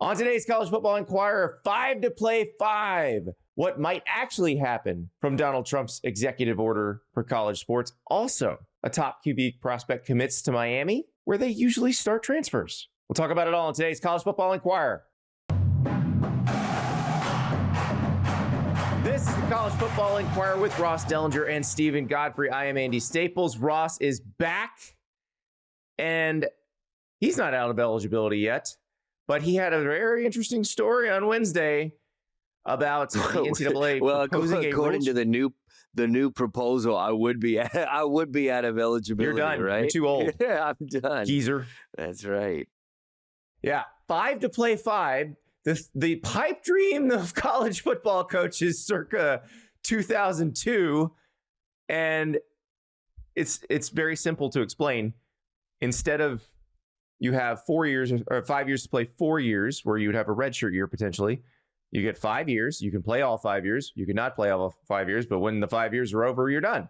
On today's College Football Enquirer, 5 to play 5. What might actually happen from Donald Trump's executive order for college sports. Also, a top QB prospect commits to Miami, where they usually start transfers. We'll talk about it all in today's College Football Enquirer. This is the College Football Enquirer with Ross Dellenger and Steven Godfrey. I am Andy Staples. Ross is back, and he's not out of eligibility yet, but he had a very interesting story on Wednesday about the NCAA. Well, according to the new proposal, I would be out of eligibility. You're done, right? You're too old. Yeah, I'm done. Geezer. That's right. Yeah, 5 to play 5. The pipe dream of college football coaches circa 2002, and it's very simple to explain. Instead of you have 4 years or 5 years to play 4 years, where you would have a redshirt year potentially, you get 5 years. You can play all 5 years. You cannot play all 5 years, but when the 5 years are over, you're done.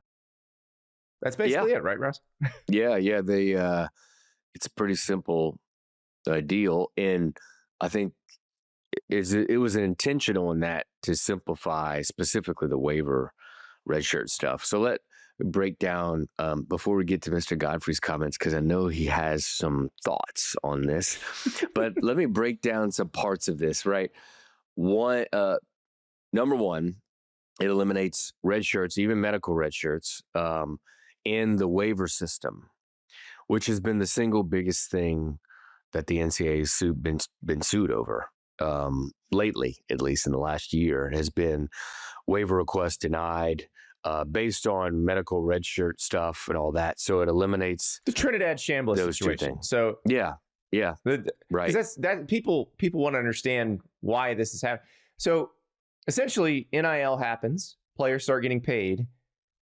That's basically it, right, Ross? Yeah. It's a pretty simple deal, and I think it was an intentional in that to simplify specifically the waiver redshirt stuff. So let break down before we get to Mr. Godfrey's comments, because I know he has some thoughts on this. But let me break down some parts of this. Right, number one, it eliminates red shirts, even medical red shirts, in the waiver system, which has been the single biggest thing that the NCAA has been sued over. Lately, at least in the last year, has been waiver requests denied based on medical red shirt stuff and all that. So it eliminates the Trinidad Shambles situation. So yeah, right. That's people want to understand why this is happening. So essentially, NIL happens. Players start getting paid.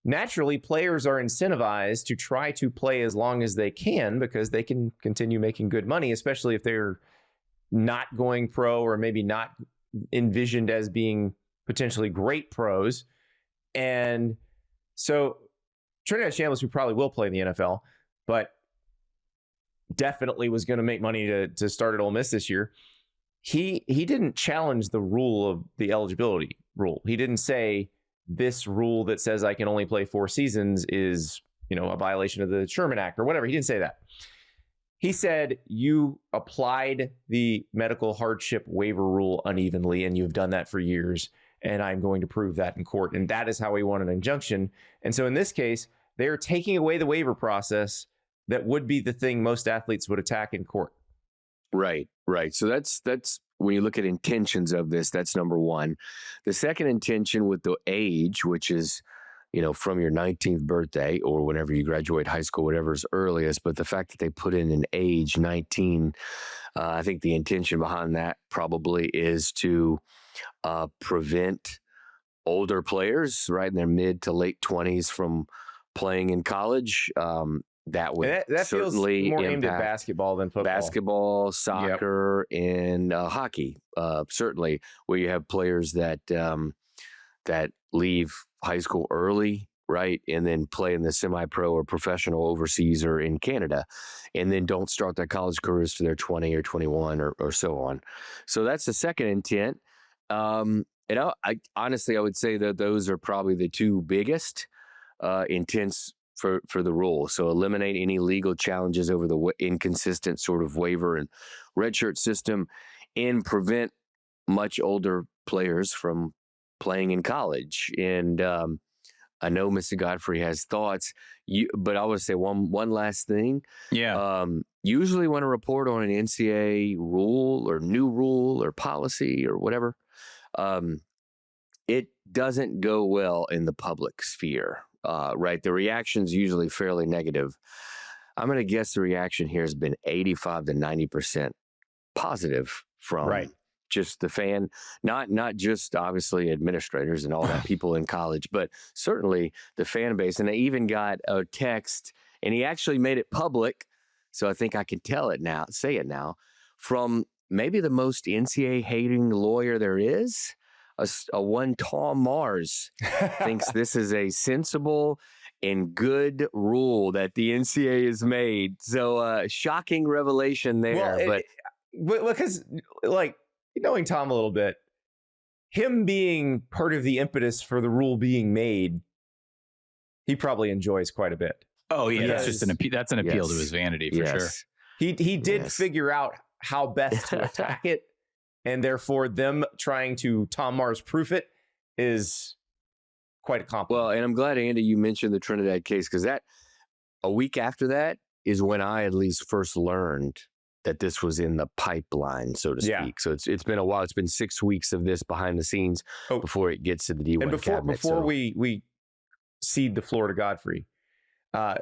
Naturally, players are incentivized to try to play as long as they can because they can continue making good money, especially if they're not going pro or maybe not envisioned as being potentially great pros. And so Trinidad Shambles, who probably will play in the NFL, but definitely was going to make money to start at Ole Miss this year. He didn't challenge the rule of the eligibility rule. He didn't say this rule that says I can only play 4 seasons is, a violation of the Sherman Act or whatever. He didn't say that. He said you applied the medical hardship waiver rule unevenly, and you've done that for years, and I'm going to prove that in court. And that is how he won an injunction. And so in this case, they're taking away the waiver process that would be the thing most athletes would attack in court. Right. So that's when you look at intentions of this, that's number one. The second intention with the age, which is from your 19th birthday or whenever you graduate high school, whatever's earliest, but the fact that they put in an age 19, I think the intention behind that probably is to prevent older players, right, in their mid to late 20s from playing in college. That would that certainly feels more aimed at basketball than football. Basketball, soccer, and hockey, certainly, where you have players that leave high school early, right, and then play in the semi-pro or professional overseas or in Canada, and then don't start their college careers to their 20 or 21 or so on. So that's the second intent. I honestly, I would say that those are probably the two biggest intents for the rule. So eliminate any legal challenges over the inconsistent sort of waiver and redshirt system, and prevent much older players from playing in college. And I know Mr. Godfrey has thoughts, but I would say one last thing. Yeah. Usually when a report on an NCAA rule or new rule or policy or whatever, it doesn't go well in the public sphere, right? The reaction's usually fairly negative. I'm going to guess the reaction here has been 85 to 90% positive from just the fan, not just obviously administrators and all that people in college, but certainly the fan base. And I even got a text, and he actually made it public, so I think I can say it now, from maybe the most NCAA hating lawyer there is, a one Tom Mars, thinks this is a sensible and good rule that the NCAA has made. So shocking revelation there. Well, because knowing Tom a little bit, him being part of the impetus for the rule being made, he probably enjoys quite a bit. Oh yeah, Because- that's an appeal to his vanity for sure. He did figure out how best to attack it, and therefore them trying to Tom Mars proof it is quite a compliment. Well, and I'm glad, Andy, you mentioned the Trinidad case, because that a week after that is when I at least first learned that this was in the pipeline, so to speak. Yeah. So it's been a while. It's been 6 weeks of this behind the scenes before it gets to the D1 and cabinet. before we cede the floor to Godfrey, I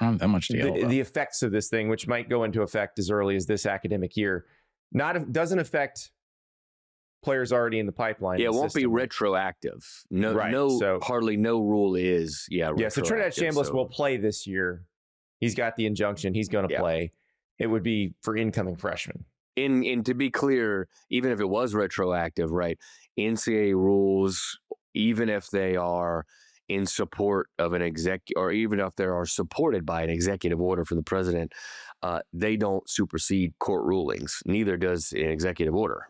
don't have that much to yell about. the effects of this thing, which might go into effect as early as this academic year, doesn't affect players already in the pipeline. Yeah, it won't be system. retroactive. No, Right, so hardly no rule is. Yeah, So Trinidad retroactive, Chambliss so- will play this year. He's got the injunction. He's going to play. It would be for incoming freshmen. And to be clear, even if it was retroactive, right? NCAA rules, even if they are in support of an or even if they are supported by an executive order from the president, they don't supersede court rulings. Neither does an executive order.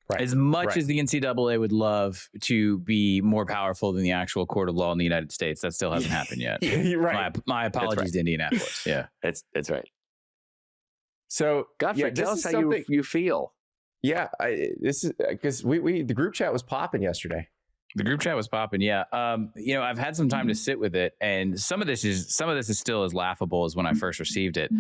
Right. As much Right. as the NCAA would love to be more powerful than the actual court of law in the United States, that still hasn't happened yet. You're right. My apologies to Indianapolis. Yeah. That's right. So Godfrey, tell us how you feel. Yeah, this is because we the group chat was popping yesterday. The group chat was popping. Yeah. I've had some time to sit with it, and some of this is still as laughable as when I first received it.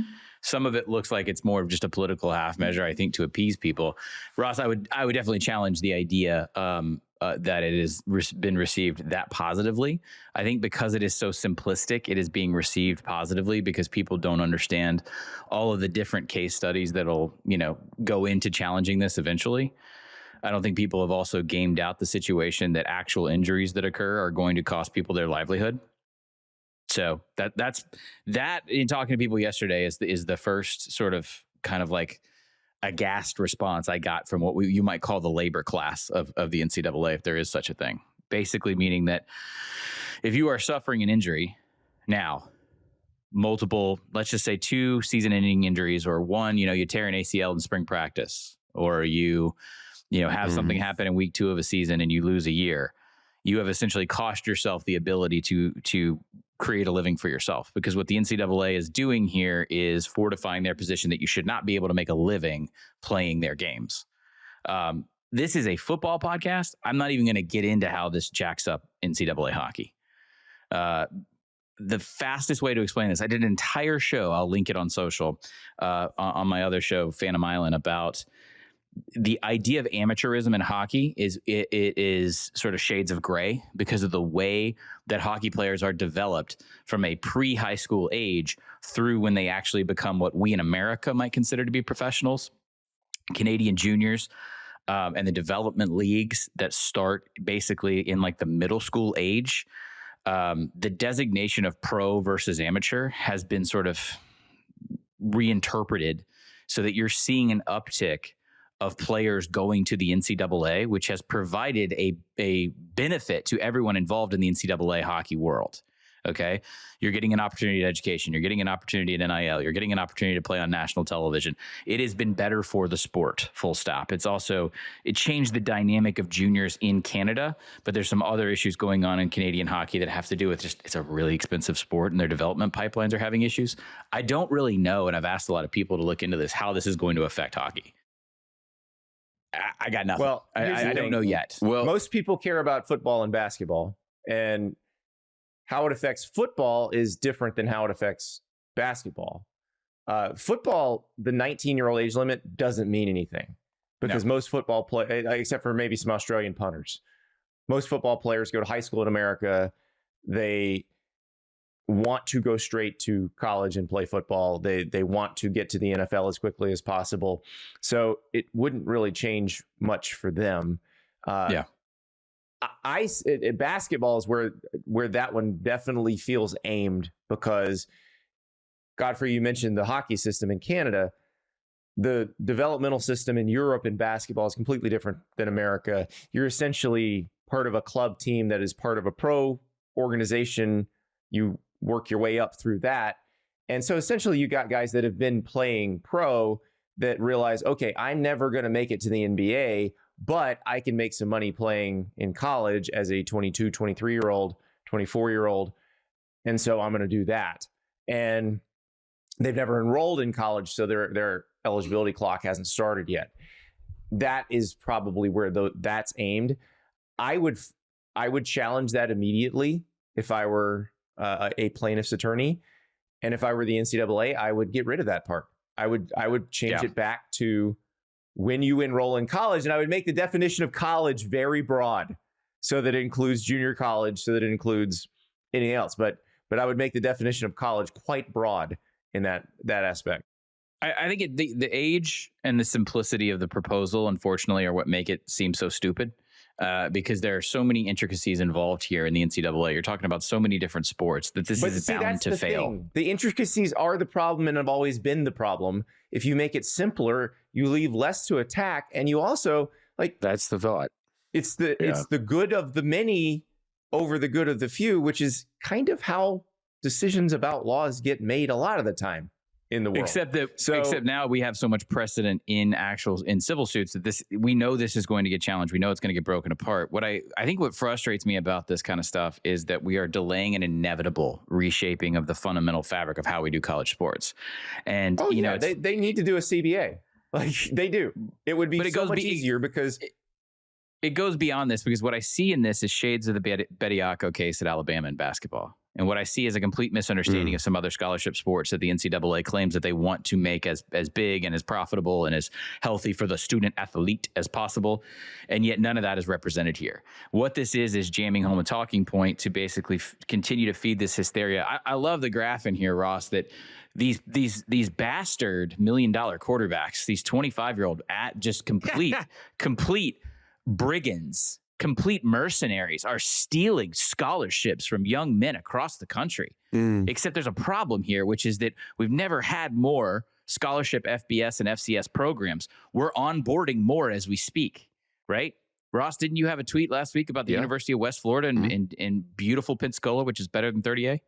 Some of it looks like it's more of just a political half measure, I think, to appease people. Ross, I would definitely challenge the idea that it has been received that positively. I think because it is so simplistic, it is being received positively because people don't understand all of the different case studies that'll, go into challenging this eventually. I don't think people have also gamed out the situation that actual injuries that occur are going to cost people their livelihood. So that's in talking to people yesterday is the first sort of kind of like aghast response I got from what you might call the labor class of the NCAA, if there is such a thing. Basically meaning that if you are suffering an injury now, multiple, let's just say 2 season-ending injuries, or one, you tear an ACL in spring practice, or you have something happen in week 2 of a season and you lose a year, you have essentially cost yourself the ability to create a living for yourself. Because what the NCAA is doing here is fortifying their position that you should not be able to make a living playing their games. This is a football podcast. I'm not even going to get into how this jacks up NCAA hockey. The fastest way to explain this, I did an entire show, I'll link it on social, on my other show, Phantom Island, about the idea of amateurism in hockey it is sort of shades of gray because of the way that hockey players are developed from a pre-high school age through when they actually become what we in America might consider to be professionals. Canadian juniors and the development leagues that start basically in like the middle school age. The designation of pro versus amateur has been sort of reinterpreted so that you're seeing an uptick of players going to the NCAA, which has provided a benefit to everyone involved in the NCAA hockey world. Okay. You're getting an opportunity at education. You're getting an opportunity at NIL. You're getting an opportunity to play on national television. It has been better for the sport, full stop. It changed the dynamic of juniors in Canada, but there's some other issues going on in Canadian hockey that have to do with just, it's a really expensive sport and their development pipelines are having issues. I don't really know. And I've asked a lot of people to look into this, how this is going to affect hockey. I got nothing. Well, I don't know yet. Well, Most people care about football and basketball, and how it affects football is different than how it affects basketball. Football, the 19-year-old age limit doesn't mean anything because most football play, except for maybe some Australian punters, most football players go to high school in America. They want to go straight to college and play football. They want to get to the NFL as quickly as possible. So it wouldn't really change much for them. Basketball is where that one definitely feels aimed because, Godfrey, you mentioned the hockey system in Canada. The developmental system in Europe in basketball is completely different than America. You're essentially part of a club team that is part of a pro organization. You work your way up through that. And so essentially you got guys that have been playing pro that realize, okay, I'm never going to make it to the NBA, but I can make some money playing in college as a 22, 23-year-old, 24-year-old. And so I'm going to do that. And they've never enrolled in college, so their eligibility clock hasn't started yet. That is probably where that's aimed. I would challenge that immediately if I were a plaintiff's attorney. And if I were the NCAA, I would get rid of that part. I would change it back to when you enroll in college, and I would make the definition of college very broad so that it includes junior college, so that it includes anything else. But I would make the definition of college quite broad in that aspect. I think the age and the simplicity of the proposal, unfortunately, are what make it seem so stupid. Because there are so many intricacies involved here in the NCAA. You're talking about so many different sports that this is bound to fail. Thing. The intricacies are the problem and have always been the problem. If you make it simpler, you leave less to attack, and you also that's the thought. It's the good of the many over the good of the few, which is kind of how decisions about laws get made a lot of the time in the world. Except now we have so much precedent in civil suits that we know this is going to get challenged. We know it's going to get broken apart. I think what frustrates me about this kind of stuff is that we are delaying an inevitable reshaping of the fundamental fabric of how we do college sports. And they need to do a CBA. They do. It would be so much easier because it goes beyond this, because what I see in this is shades of the Bediako case at Alabama in basketball. And what I see is a complete misunderstanding of some other scholarship sports that the NCAA claims that they want to make as big and as profitable and as healthy for the student athlete as possible. And yet none of that is represented here. What this is jamming home a talking point to basically continue to feed this hysteria. I love the graph in here, Ross, that these bastard $1 million quarterbacks, these 25-year-old just complete brigands, complete mercenaries, are stealing scholarships from young men across the country. Except there's a problem here, which is that we've never had more scholarship FBS and FCS programs. We're onboarding more as we speak, right? Ross, didn't you have a tweet last week about the University of West Florida in beautiful Pensacola, which is better than 30A,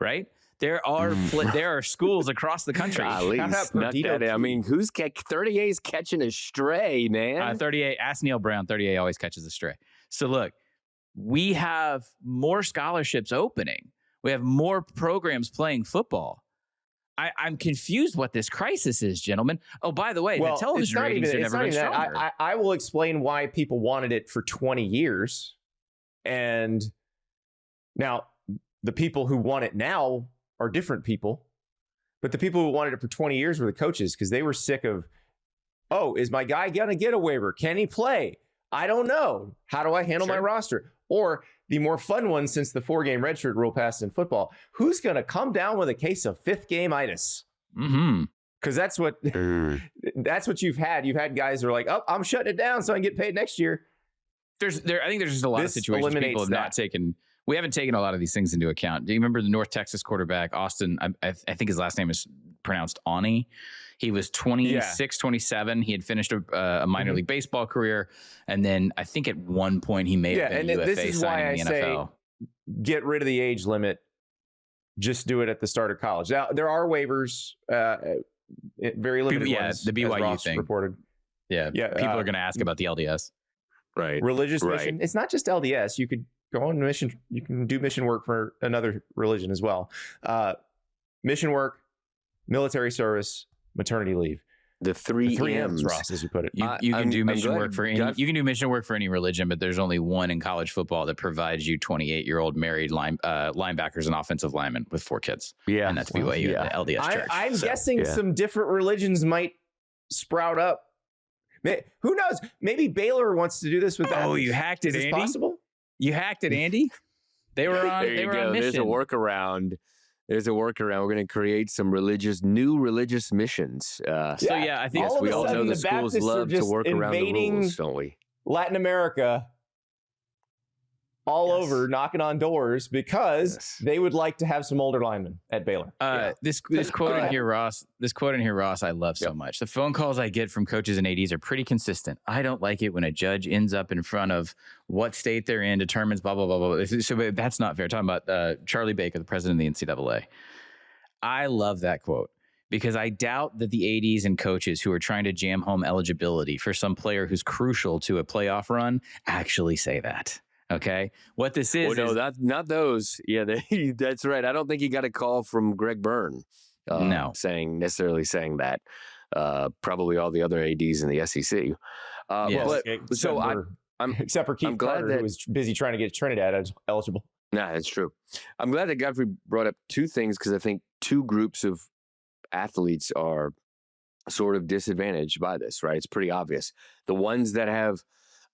right? There are schools across the country. I mean, 30A is catching a stray, man. 30A, ask Neil Brown. 30A always catches a stray. So look, we have more scholarships opening. We have more programs playing football. I'm confused what this crisis is, gentlemen. Oh, by the way, the television ratings are never been stronger. I will explain why people wanted it for 20 years. And now the people who want it now are different people. But the people who wanted it for 20 years were the coaches, because they were sick of, is my guy going to get a waiver? Can he play? I don't know. How do I handle my roster? Or the more fun one, since the 4-game redshirt rule passed in football, who's going to come down with a case of 5th-game-itis? Because that's what you've had. You've had guys who are like, I'm shutting it down so I can get paid next year. I think there's just a lot of situations people have not taken. We haven't taken a lot of these things into account. Do you remember the North Texas quarterback, Austin? I think his last name is pronounced Ani. He was 26, 27. He had finished a minor league baseball career. And then I think at one point he may have been a UFA signing in the NFL. Get rid of the age limit. Just do it at the start of college. Now, there are waivers, very limited ones. The BYU thing. Reported. Yeah. People are going to ask about the LDS. Right. Religious mission. It's not just LDS. You could go on mission. You can do mission work for another religion as well. Mission work, military service, maternity leave. The three M's, Ross, as you put it. You can do mission work for any. You can do mission work for any religion, but there's only one in college football that provides you 28-year-old married linebackers and offensive linemen with 4 kids. Yeah, and that's BYU and the LDS Church. I'm guessing some different religions might sprout up. Who knows? Maybe Baylor wants to do this with that. Oh, you hacked it, Andy? Is Andy? this possible? You hacked it, Andy? They were on. There you go. On mission. There's a workaround. We're going to create some new religious missions. I think we all know the schools love to work around the rules, don't we? Latin America all over, knocking on doors because they would like to have some older linemen at Baylor. This quote in here, Ross. This quote in here, Ross, I love so much. The phone calls I get from coaches and ADs are pretty consistent. I don't like it when a judge ends up in front of what state they're in, determines blah blah blah blah. So that's not fair. Talking about Charlie Baker, the president of the NCAA. I love that quote because I doubt that the ADs and coaches who are trying to jam home eligibility for some player who's crucial to a playoff run actually say that. Okay. What this is. Well, no, not those. Yeah, that's right. I don't think he got a call from Greg Byrne. No. Necessarily saying that. Probably all the other ADs in the SEC. Except for Keith Carter, who was busy trying to get Trinidad eligible. Nah, that's true. I'm glad that Godfrey brought up two things, because I think two groups of athletes are sort of disadvantaged by this, right? It's pretty obvious. The ones that have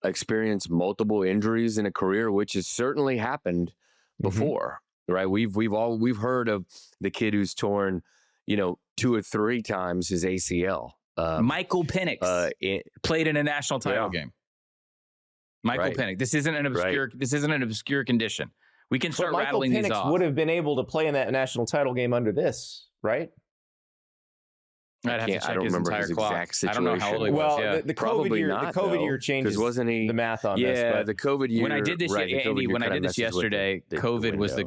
experienced multiple injuries in a career, which has certainly happened before, right? We've heard of the kid who's torn, 2 or 3 times his ACL. Michael Penix played in a national title game. Michael Penix. This isn't an obscure condition. We can start rattling these off. Michael Penix would have been able to play in that national title game under this, right? I'd have to check his entire clock. I don't know how old he was. Well, the COVID year changes the math on this. Yeah, the COVID year. When I did this, Andy, when I did this yesterday, COVID was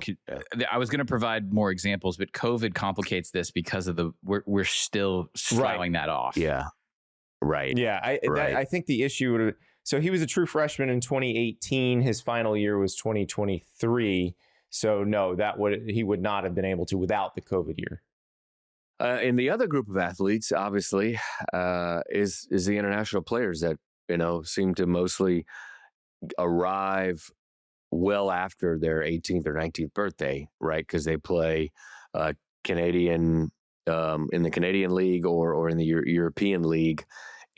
I was going to provide more examples, but COVID complicates this because of we're still throwing that off. Yeah. Right. Yeah. I think the issue would. So he was a true freshman in 2018. His final year was 2023. So no, he would not have been able to without the COVID year. And the other group of athletes, obviously, is the international players that, seem to mostly arrive well after their 18th or 19th birthday, right? Because they play Canadian in the Canadian League or in the European League.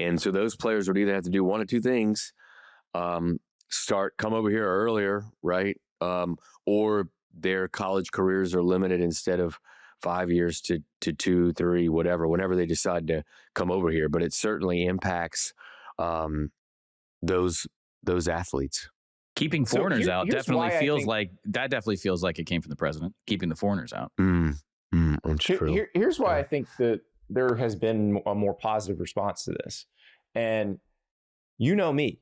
And so those players would either have to do one of two things, come over here earlier, right? Or their college careers are limited instead of 5 years to 2, 3, whatever, whenever they decide to come over here. But it certainly impacts those athletes. Keeping foreigners out definitely feels like it came from the president. Keeping the foreigners out. That's true. Here's why I think that there has been a more positive response to this. And you know me,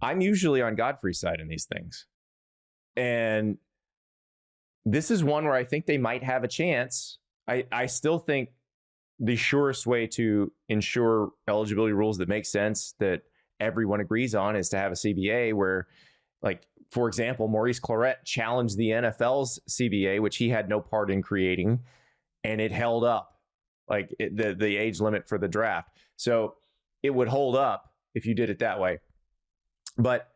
I'm usually on Godfrey's side in these things. And this is one where I think they might have a chance. I still think the surest way to ensure eligibility rules that make sense, that everyone agrees on, is to have a CBA where, like, for example, Maurice Clarett challenged the NFL's CBA, which he had no part in creating, and it held up, like the age limit for the draft. So it would hold up if you did it that way. But,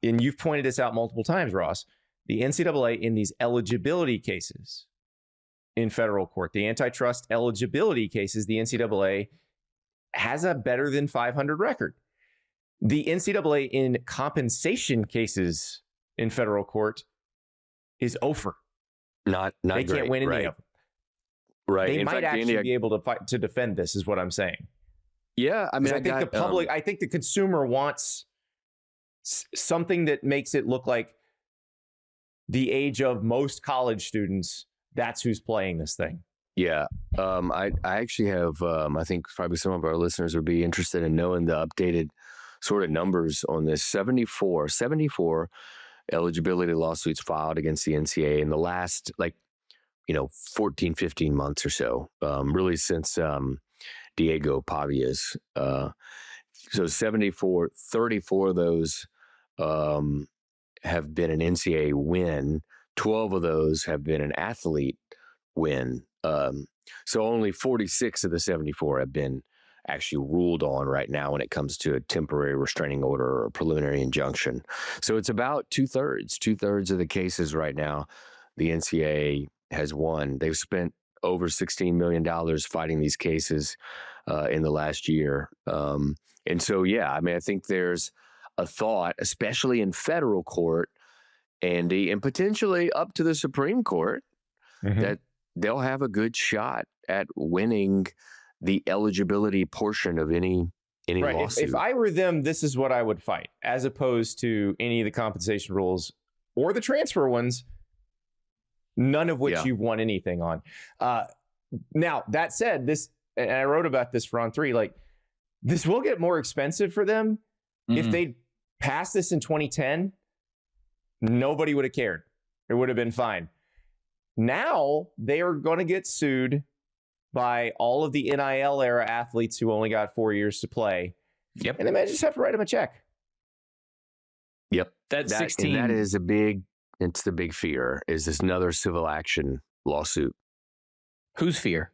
and you've pointed this out multiple times, Ross, the NCAA in these eligibility cases in federal court, the antitrust eligibility cases, the NCAA has a better than 500 record. The NCAA in compensation cases in federal court is over. Not they great, can't win any of them. Right. They might actually be able to fight to defend this, is what I'm saying. Yeah, I mean, I think the public, I think the consumer wants something that makes it look like the age of most college students. That's who's playing this thing. Yeah. I actually have, I think probably some of our listeners would be interested in knowing the updated sort of numbers on this. 74 eligibility lawsuits filed against the NCAA in the last, 14, 15 months or so, really since Diego Pavia's. So 74, 34 of those have been an NCAA win. 12 of those have been an athlete win. So only 46 of the 74 have been actually ruled on right now when it comes to a temporary restraining order or a preliminary injunction. So it's about two-thirds of the cases right now the NCAA has won. They've spent over $16 million fighting these cases in the last year. And so, yeah, I mean, I think there's a thought, especially in federal court, Andy, and potentially up to the Supreme Court, that they'll have a good shot at winning the eligibility portion of any lawsuit. If I were them, this is what I would fight, as opposed to any of the compensation rules or the transfer ones, none of which you've won anything on. Now, that said, this, and I wrote about this for On 3, like, this will get more expensive for them. If they passed this in 2010, nobody would have cared. It would have been fine. Now they are going to get sued by all of the NIL era athletes who only got 4 years to play. Yep. And they might just have to write them a check. Yep. That's 16. And that is it's the big fear, is this another civil action lawsuit. Whose fear?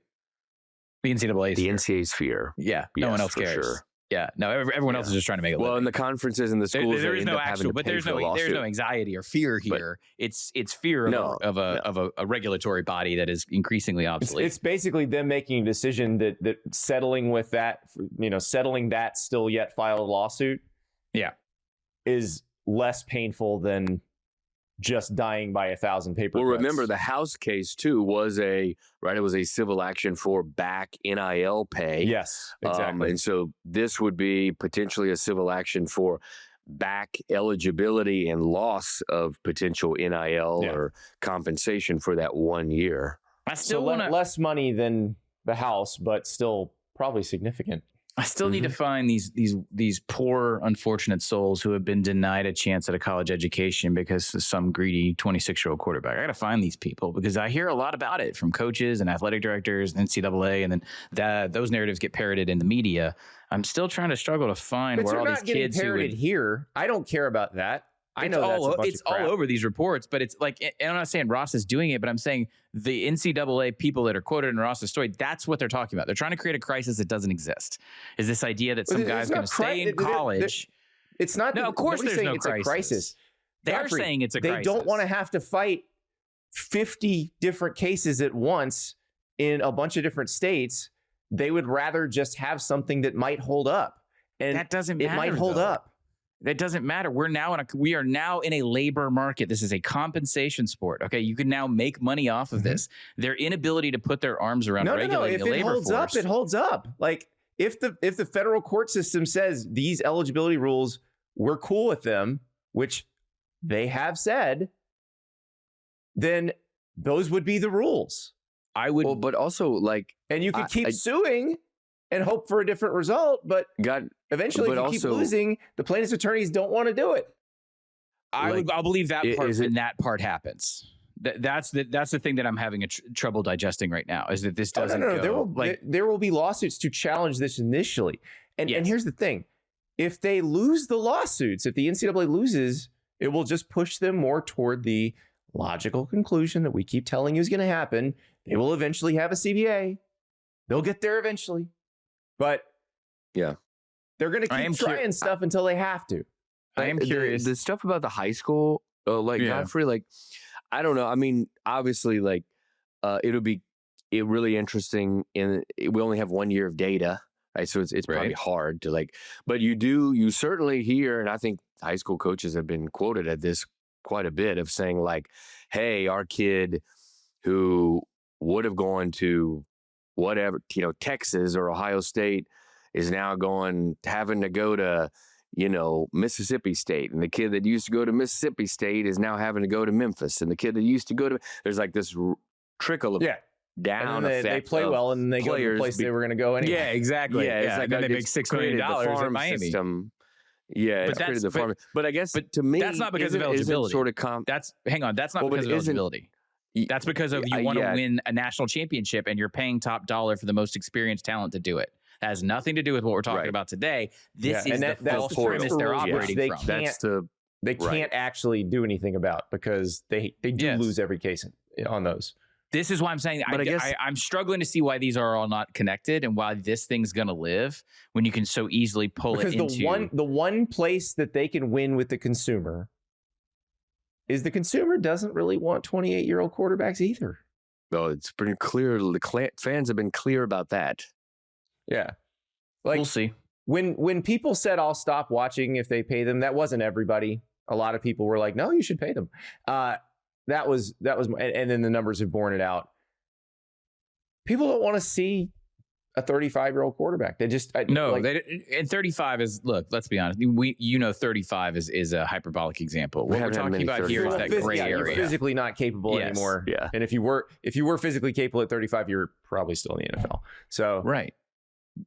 The NCAA's The fear. NCAA's fear. Yeah. No Yes, one else for cares. sure. Yeah. No, everyone else is just trying to make it. Well, in the conferences and the schools, there they is end no up having actual, to but pay there's for the no lawsuit. anxiety or fear here. It's fear of a regulatory body that is increasingly obsolete. It's basically them making a decision that settling with that, settling that still yet filed lawsuit, is less painful than just dying by 1,000 paper Well, cuts. remember the House case too was it was a civil action for back NIL pay. Yes, exactly. And so this would be potentially a civil action for back eligibility and loss of potential NIL or compensation for that 1 year. I still so want less money than the House, but still probably significant. I still need to find these poor, unfortunate souls who have been denied a chance at a college education because of some greedy 26-year-old quarterback. I got to find these people because I hear a lot about it from coaches and athletic directors and NCAA, and then those narratives get parroted in the media. I'm still trying to struggle to find But where you're all not these kids getting parroted here. I don't care about that. I know it's all over these reports, but it's like, and I'm not saying Ross is doing it, but I'm saying the NCAA people that are quoted in Ross's story, that's what they're talking about. They're trying to create a crisis that doesn't exist. Is this idea that some guy's going to stay in college? It's not. No, of course there's no crisis. They are saying it's a crisis. They don't want to have to fight 50 different cases at once in a bunch of different states. They would rather just have something that might hold up. And that doesn't matter. It might hold up. That doesn't matter. We are now in a labor market. This is a compensation sport. Okay, you can now make money off of this. Their inability to put their arms around regulating the labor force. If it holds up, it holds up. Like if the federal court system says these eligibility rules, we're cool with them, which they have said, then those would be the rules. I would, well, but also and you could keep suing and hope for a different result, but eventually, if you keep losing, the plaintiff's attorneys don't want to do it. I'll believe that part when that part happens. That's the thing that I'm having trouble digesting right now, is that this doesn't go. There will be lawsuits to challenge this initially. And here's the thing. If they lose the lawsuits, if the NCAA loses, it will just push them more toward the logical conclusion that we keep telling you is going to happen. They will eventually have a CBA. They'll get there eventually. But they're going to keep trying stuff until they have to. I am curious. The stuff about the high school, Godfrey, I don't know. I mean, obviously, it'll be really interesting. We only have 1 year of data, right? So it's probably hard to but you certainly hear, and I think high school coaches have been quoted at this quite a bit of saying hey, our kid who would have gone to whatever, Texas or Ohio State is now having to go to, Mississippi State. And the kid that used to go to Mississippi State is now having to go to Memphis. And the kid that used to go to, there's this trickle of down effect. They play well and they go to the place they were going to go anyway. Yeah, exactly. Yeah, and then they make $6 million at Miami. System. Yeah, it's created the farm. But I guess to me, that's not because of eligibility. That's not because of eligibility. That's because of you want to win a national championship and you're paying top dollar for the most experienced talent to do it. That has nothing to do with what we're talking about today. This is the false premise they're operating from. They can't actually do anything about because they do lose every case on those. This is why I'm saying I'm struggling to see why these are all not connected and why this thing's going to live when you can so easily pull it into the one place that they can win with the consumer is the consumer doesn't really want 28-year-old quarterbacks either. No, it's pretty clear. The fans have been clear about that. Yeah. We'll see. When people said I'll stop watching if they pay them, that wasn't everybody. A lot of people were like, no, you should pay them. That was, and then the numbers have borne it out. People don't want to see a 35-year-old quarterback. They just and 35 is, look, let's be honest. 35 is a hyperbolic example. What we're talking about here is that gray area. You're physically not capable anymore. Yeah. And if you were physically capable at 35, you're probably still in the NFL. So right.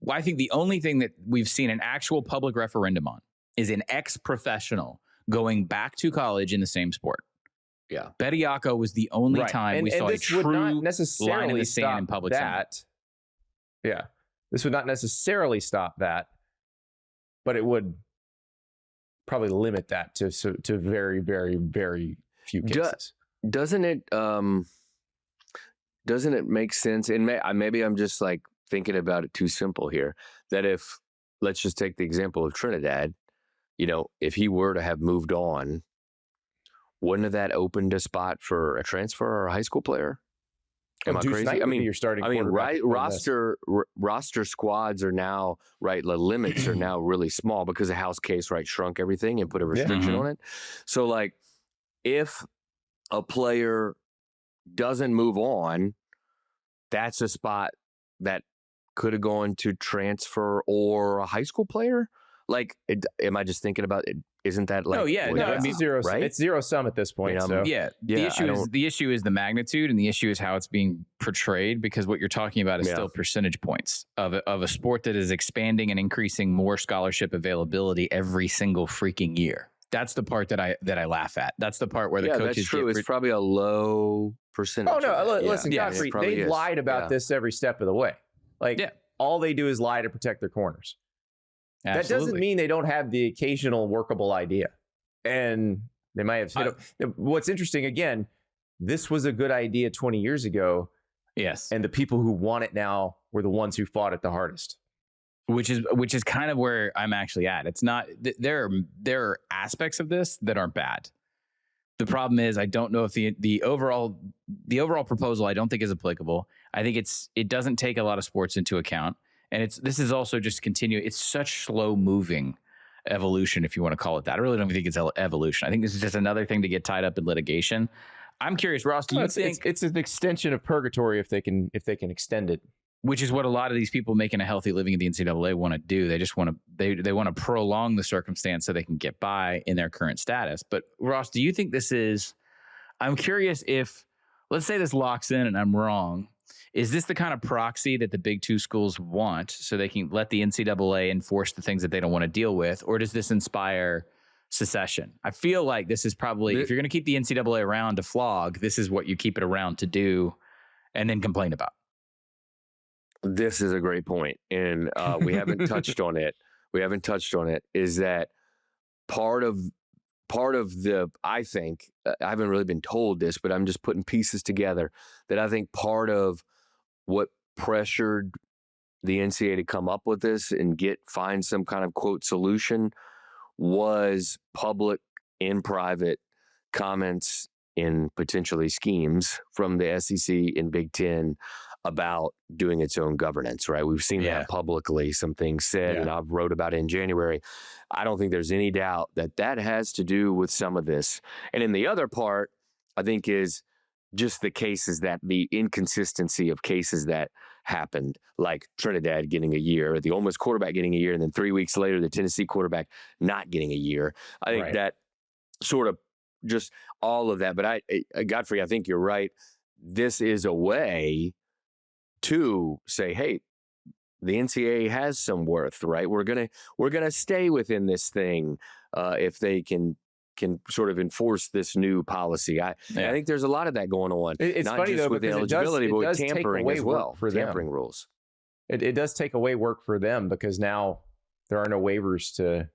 Well, I think the only thing that we've seen an actual public referendum on is an ex-professional going back to college in the same sport. Yeah. Bediako was the only time we saw a true line in the sand in public sentiment. Yeah. This would not necessarily stop that, but it would probably limit that to very, very, very few cases. Doesn't it make sense? And maybe I'm just like thinking about it too simple here, that if, let's just take the example of Trinidad, if he were to have moved on, wouldn't have that opened a spot for a transfer or a high school player? Am I crazy? I mean, you're starting. Right. Roster squads are now, right. The limits are now really small because the House case, right, shrunk everything and put a restriction on it. So, like, if a player doesn't move on, that's a spot that could have gone to transfer or a high school player. Like, am I just thinking about it? Isn't that like? Oh yeah, it's zero. Right? It's zero sum at this point. So. Yeah, the issue is the magnitude, and the issue is how it's being portrayed. Because what you're talking about is still percentage points of a sport that is expanding and increasing more scholarship availability every single freaking year. That's the part that I laugh at. That's the part where the coaches. That's true. It's probably a low percentage. Oh no! Listen, Godfrey, they've lied about this every step of the way. Like all they do is lie to protect their corners. Absolutely. That doesn't mean they don't have the occasional workable idea. And they might have. What's interesting, again, this was a good idea 20 years ago. Yes. And the people who want it now were the ones who fought it the hardest. Which is kind of where I'm actually at. It's not, there are aspects of this that aren't bad. The problem is I don't know if the overall proposal I don't think is applicable. I think it doesn't take a lot of sports into account. And this is also just continuing. It's such slow moving evolution, if you want to call it that. I really don't think it's evolution. I think this is just another thing to get tied up in litigation. I'm curious, Ross, do you think it's an extension of purgatory if they can extend it? Which is what a lot of these people making a healthy living at the NCAA want to do. They just want to they want to prolong the circumstance so they can get by in their current status. But Ross, do you think this is? I'm curious if, let's say this locks in and I'm wrong. Is this the kind of proxy that the big two schools want so they can let the NCAA enforce the things that they don't want to deal with? Or does this inspire secession? I feel like this is probably, if you're going to keep the NCAA around to flog, this is what you keep it around to do and then complain about. This is a great point. And we haven't touched on it. Is that part of the, I think, I haven't really been told this, but I'm just putting pieces together, that I think part of what pressured the NCAA to come up with this and find some kind of quote solution was public and private comments and potentially schemes from the SEC and Big Ten about doing its own governance, right? We've seen that publicly, some things said, and I've wrote about it in January. I don't think there's any doubt that has to do with some of this. And in the other part, I think is just the cases the inconsistency of cases that happened, like Trinidad getting a year, the Ole Miss quarterback getting a year, and then 3 weeks later, the Tennessee quarterback not getting a year. I think that sort of just all of that. But Godfrey, I think you're right. This is a way to say, hey, the NCAA has some worth, right? We're gonna stay within this thing if they can sort of enforce this new policy. I think there's a lot of that going on. It's not funny just though, with the eligibility, but with tampering as well. For tampering rules. It does take away work for them because now there are no waivers to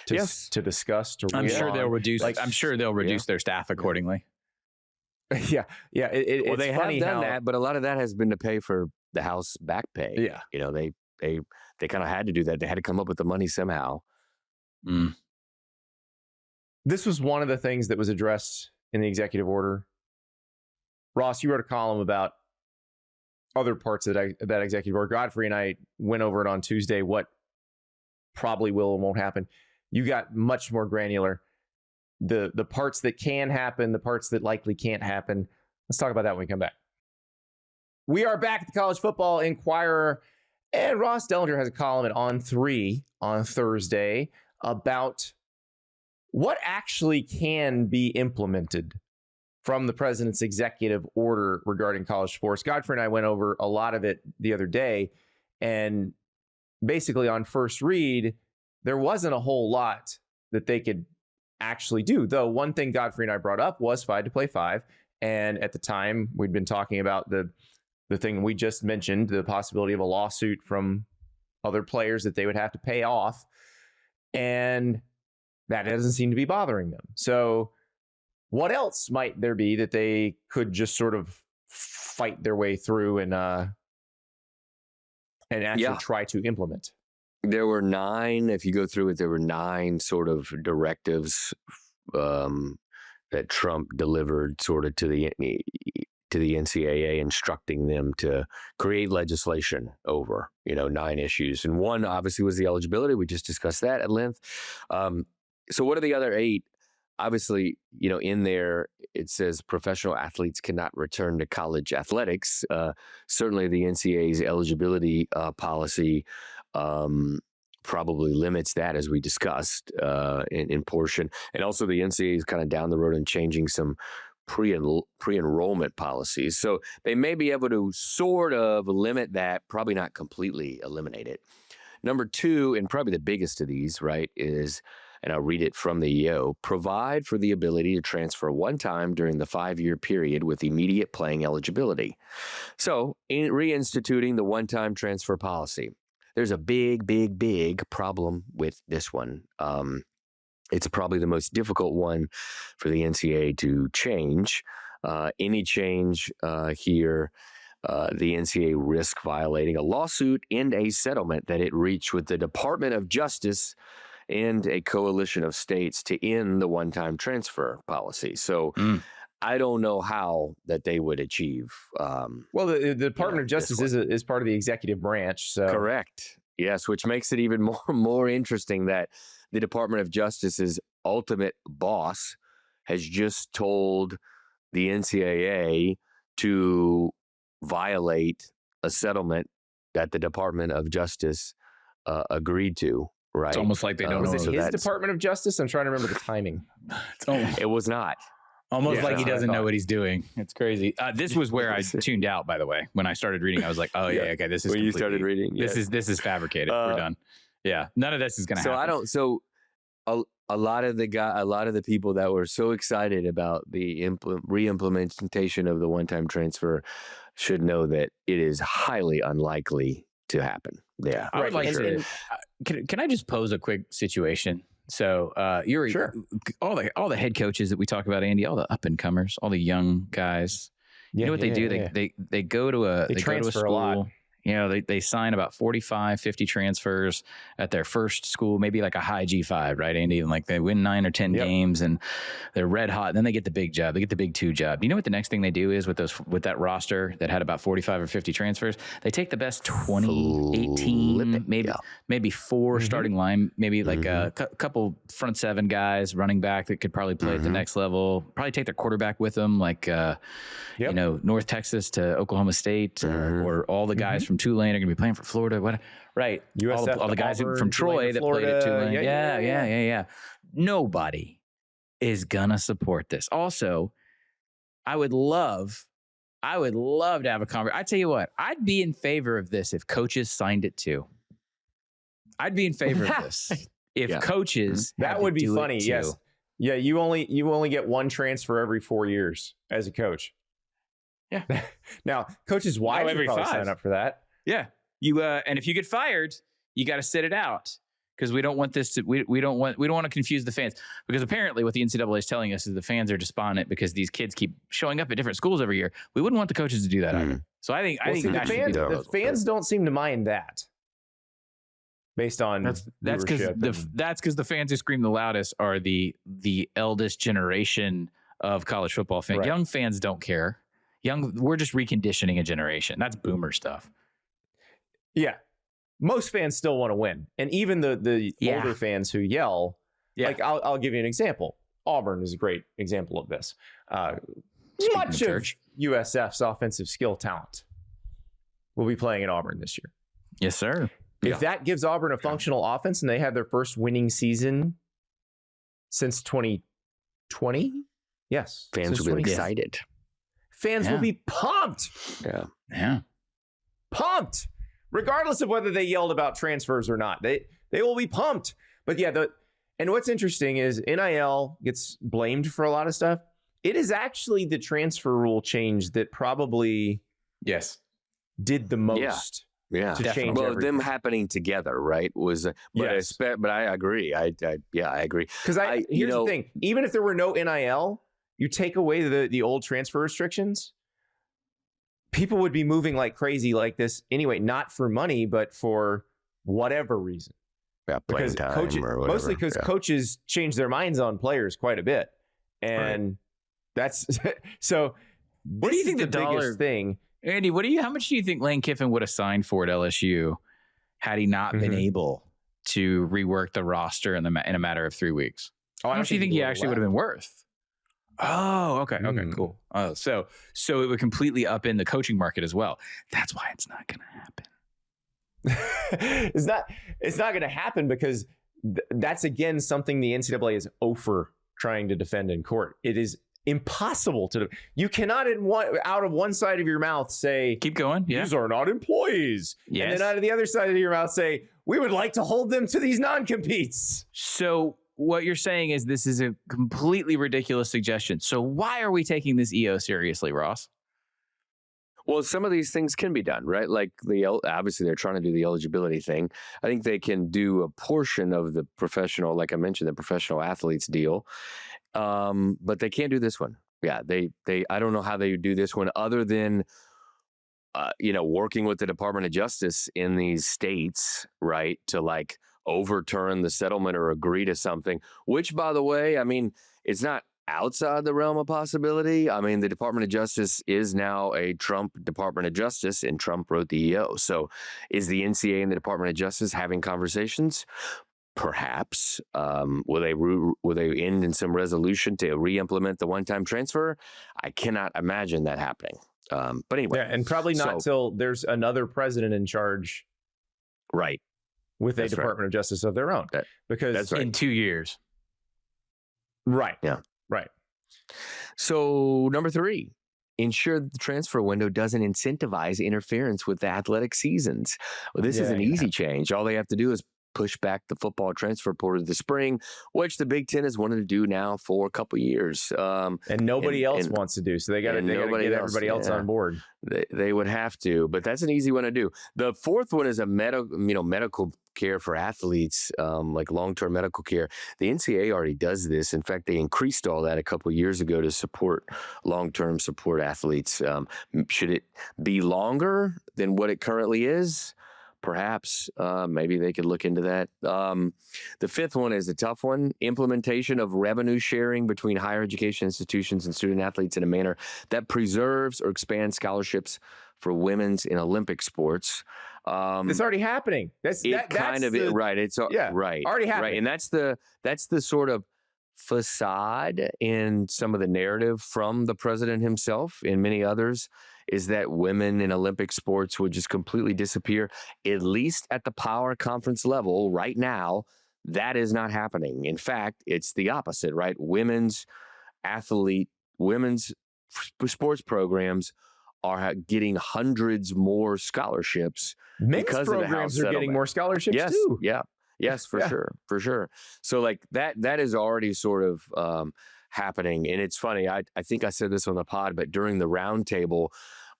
discuss. I'm sure they'll reduce. I'm sure they'll reduce their staff accordingly. Yeah. Well, they have done that, but a lot of that has been to pay for the House back pay. Yeah. They kind of had to do that. They had to come up with the money somehow. Mm. This was one of the things that was addressed in the executive order. Ross, you wrote a column about other parts of that executive order. Godfrey and I went over it on Tuesday, what probably will and won't happen. You got much more granular. The parts that can happen, the parts that likely can't happen. Let's talk about that when we come back. We are back at the College Football Enquirer, and Ross Dellenger has a column at On3 on Thursday about what actually can be implemented from the president's executive order regarding college sports. Godfrey and I went over a lot of it the other day, and basically on first read, there wasn't a whole lot that they could actually do. Though one thing Godfrey and I brought up was 5 to play 5. And at the time, we'd been talking about the the thing we just mentioned, the possibility of a lawsuit from other players that they would have to pay off. And that doesn't seem to be bothering them. So what else might there be that they could just sort of fight their way through and actually try to implement? There were 9, if you go through it, there were 9 sort of directives that Trump delivered sort of to the NCAA, instructing them to create legislation over, 9 issues. And one obviously was the eligibility. We just discussed that at length. So what are the other 8? Obviously, in there, it says professional athletes cannot return to college athletics. Certainly the NCAA's eligibility policy probably limits that, as we discussed in portion. And also the NCAA is kind of down the road and changing some pre-enrollment policies. So they may be able to sort of limit that, probably not completely eliminate it. Number 2, and probably the biggest of these, right, is, and I'll read it from the EO, provide for the ability to transfer one time during the 5-year period with immediate playing eligibility. So in reinstituting the one-time transfer policy, there's a big, big, big problem with this one. It's probably the most difficult one for the NCAA to change. Any change here, the NCAA risk violating a lawsuit and a settlement that it reached with the Department of Justice and a coalition of states to end the one-time transfer policy. So I don't know how that they would achieve. Well, the Department of Justice is part of the executive branch. So correct. Yes, which makes it even more interesting that the Department of Justice's ultimate boss has just told the NCAA to violate a settlement that the Department of Justice agreed to. Right. It's almost like they don't know. Was it his Department of Justice? I'm trying to remember the timing. It was not. Almost like he doesn't know what he's doing. It's crazy. This was where I tuned out, by the way. When I started reading, I was like, oh, yeah, okay, this is when you started reading. This is fabricated. We're done. Yeah. None of this is going to happen. A lot of the people that were so excited about the re-implementation of the one-time transfer should know that it is highly unlikely to happen. Yeah. I would like to. Can I just pose a quick situation? So you're sure. all the head coaches that we talk about, Andy, all the up and comers, all the young guys. You know what they do? They go to a transfer school. a lot. They sign about 45, 50 transfers at their first school, maybe like a high G5, right, Andy? And like they win 9 or 10 games and they're red hot. And then they get the big job. They get the big 2 job. You know what the next thing they do is with that roster that had about 45 or 50 transfers? They take the best 20, 18, maybe 4 starting line, maybe like a couple front 7 guys, running back that could probably play at the next level. Probably take their quarterback with them, like North Texas to Oklahoma State, or all the guys from Tulane are going to be playing for Florida. What? Right. USF all the guys Auburn, from Troy that played at Tulane. Yeah. Nobody is going to support this. Also, I would love to have a conversation. I tell you what, I'd be in favor of this if coaches signed it too. I'd be in favor of this if coaches. That would be funny. Yes. Yeah. You only get 1 transfer every 4 years as a coach. Yeah. Now, coaches' wives would probably sign up for that. Yeah. You and if you get fired, you got to sit it out, because we don't want this to we don't want to confuse the fans, because apparently what the NCAA is telling us is the fans are despondent because these kids keep showing up at different schools every year. We wouldn't want the coaches to do that either. So I think the fans don't seem to mind that. Based on that's because the fans who scream the loudest are the eldest generation of college football fans. Right. Young fans don't care. We're just reconditioning a generation. That's boomer stuff. Yeah. Most fans still want to win. And even the older fans who yell, like I'll give you an example. Auburn is a great example of this. Much of USF's offensive skill talent will be playing at Auburn this year. Yes, sir. If that gives Auburn a functional offense and they have their first winning season since 2020, yes. Fans will be excited. Fans will be pumped. Yeah. Pumped. Regardless of whether they yelled about transfers or not. They will be pumped. But and what's interesting is NIL gets blamed for a lot of stuff. It is actually the transfer rule change that probably did the most. Yeah. To change well, everything. them happening together, right? Was but I agree. I agree. Because here's the thing: even if there were no NIL, you take away the old transfer restrictions, people would be moving like crazy like this anyway. Not for money, but for whatever reason. Yeah, because coaches, mostly because coaches change their minds on players quite a bit, and that's so. What do you think the biggest thing? Andy, how much do you think Lane Kiffin would have signed for at LSU had he not been able to rework the roster in a matter of 3 weeks? How much do you think he actually would have been worth? Oh, okay. Okay, cool. Oh, so it would completely upend the coaching market as well. That's why it's not going to happen. It's not going to happen because that's again something the NCAA is trying to defend in court. It is impossible to do. You cannot out of one side of your mouth say, keep going. Yeah. These are not employees. Yes. And then out of the other side of your mouth say, we would like to hold them to these non-competes. So what you're saying is this is a completely ridiculous suggestion. So why are we taking this EO seriously, Ross? Well, some of these things can be done, right? Like obviously they're trying to do the eligibility thing. I think they can do a portion of the professional, like I mentioned, the professional athletes deal. But they can't do this one. Yeah, I don't know how they do this one other than, working with the Department of Justice in these states, right, to like overturn the settlement or agree to something, which, by the way, I mean, it's not outside the realm of possibility. I mean, the Department of Justice is now a Trump Department of Justice, and Trump wrote the EO. So is the NCAA and the Department of Justice having conversations? Perhaps. Will they end in some resolution to re-implement the one-time transfer? I cannot imagine that happening. But anyway. Yeah, and probably not till there's another president in charge. Right. With a Department of Justice of their own. Because in 2 years. Right. Yeah. Right. So number 3, ensure that the transfer window doesn't incentivize interference with the athletic seasons. Well, this is an easy change. All they have to do is push back the football transfer portal to the spring, which the Big Ten has wanted to do now for a couple of years. And nobody else wants to do. So they got to get everybody else on board. They would have to, but that's an easy one to do. The 4th one is a medical care for athletes, like long-term medical care. The NCAA already does this. In fact, they increased all that a couple of years ago to support long-term support athletes. Should it be longer than what it currently is? Perhaps maybe they could look into that. The 5th one is a tough one. Implementation of revenue sharing between higher education institutions and student athletes in a manner that preserves or expands scholarships for women's in Olympic sports. It's already happening. Right. It's right. Already happening. Right. And that's the sort of facade in some of the narrative from the president himself and many others is that women in Olympic sports would just completely disappear, at least at the power conference level right now. That is not happening. In fact, it's the opposite, right? Women's sports programs are getting hundreds more scholarships. Men's programs are getting more scholarships too. Yeah. Yes, for sure. So like that is already sort of happening. And it's funny, I think I said this on the pod, but during the roundtable,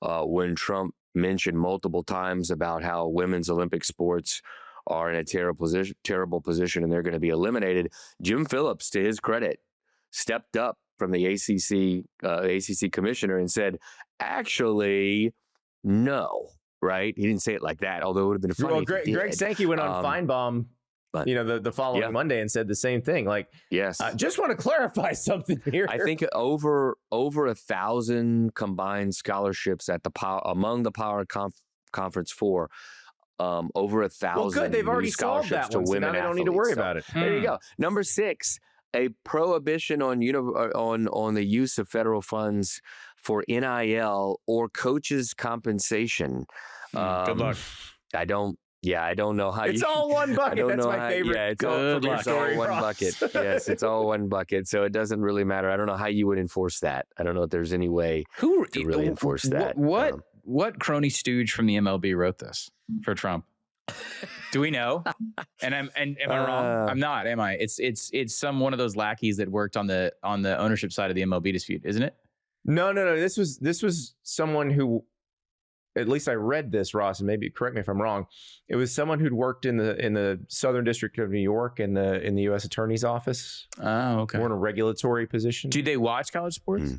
when Trump mentioned multiple times about how women's Olympic sports are in a terrible position and they're going to be eliminated, Jim Phillips, to his credit, stepped up from the ACC commissioner and said, actually, no. Right? He didn't say it like that, although it would have been funny. Well, Greg Sankey went on Feinbaum, the following Monday and said the same thing. Like, yes, just want to clarify something here. I think over 1,000 combined scholarships at among the Power Conference 4. Over 1,000. Well, good. They've already solved that one. So now they don't need to worry about it. There you go. Number 6. A prohibition on the use of federal funds for NIL or coaches' compensation. Good luck. I don't know how it's all one bucket. That's my favorite. Yeah, it's all one bucket. Yes, it's all one bucket. So it doesn't really matter. I don't know how you would enforce that. I don't know if there's any way to really enforce that. What crony stooge from the MLB wrote this for Trump? Do we know? And am I wrong? I'm not, am I? It's one of those lackeys that worked on the ownership side of the MLB dispute, isn't it? No. This was someone who at least I read this, Ross, and maybe correct me if I'm wrong. It was someone who'd worked in the Southern District of New York in the U.S. Attorney's Office. Oh, okay. Or in a regulatory position. Do they watch college sports?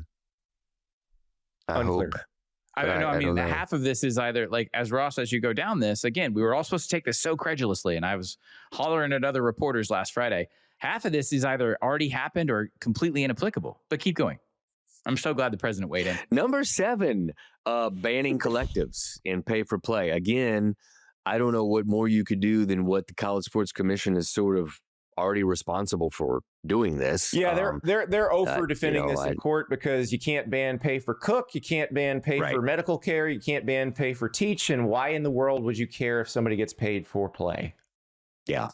Unclear. I don't know. I mean, don't know. half of this is either like, as Ross, as you go down this, again, we were all supposed to take this so credulously, and I was hollering at other reporters last Friday. Half of this is either already happened or completely inapplicable. But keep going. I'm so glad the president weighed in. Number 7, banning collectives and pay for play. Again, I don't know what more you could do than what the College Sports Commission is sort of already responsible for doing this. Yeah, they're over defending this in I- court because you can't ban pay for cook, you can't ban pay Right. for medical care, you can't ban pay for teach, and why in the world would you care if somebody gets paid for play? Yeah.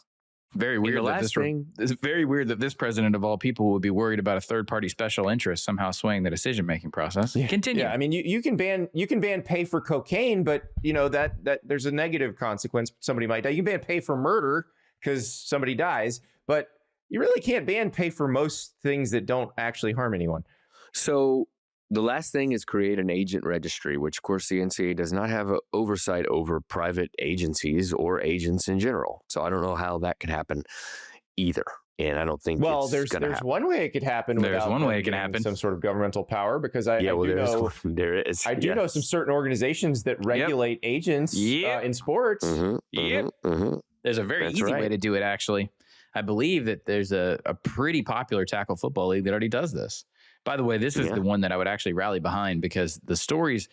Very weird. the last thing- It's very weird that this president of all people would be worried about a third-party special interest somehow swaying the decision-making process. Continue. Yeah, I mean, you can ban pay for cocaine, but you know that there's a negative consequence. Somebody might die. You can ban pay for murder because somebody dies, but you really can't ban pay for most things that don't actually harm anyone. So the last thing is create an agent registry, which of course the NCAA does not have a oversight over private agencies or agents in general. So I don't know how that could happen either. And I don't think Well, it's there's gonna happen. one way it could happen. There's without one them way it can getting happen. Some sort of governmental power, because I do know there is. I do know some certain organizations that regulate agents Yep. in sports. Yep. There's a very That's easy way right. to do it, actually. I believe that there's a pretty popular tackle football league that already does this. By the way, this is the one that I would actually rally behind because the stories,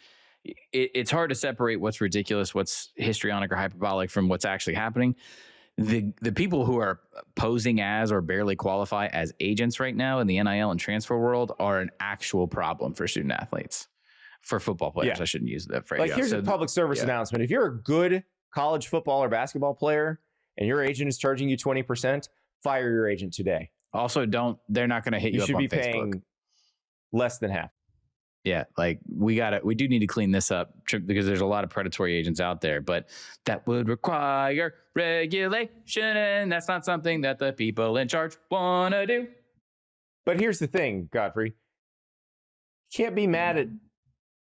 it's hard to separate what's ridiculous, what's histrionic or hyperbolic from what's actually happening. The people who are posing as or barely qualify as agents right now in the NIL and transfer world are an actual problem for student athletes. For football players, Yeah. I shouldn't use that phrase. Like, here's a public service announcement. If you're a good college football or basketball player and your agent is charging you 20%, fire your agent today. Also, they're not going to hit you You up should on be Facebook. paying less than half. Yeah, like we do need to clean this up because there's a lot of predatory agents out there, but that would require regulation, and that's not something that the people in charge want to do. But here's the thing, Godfrey. You can't be mad at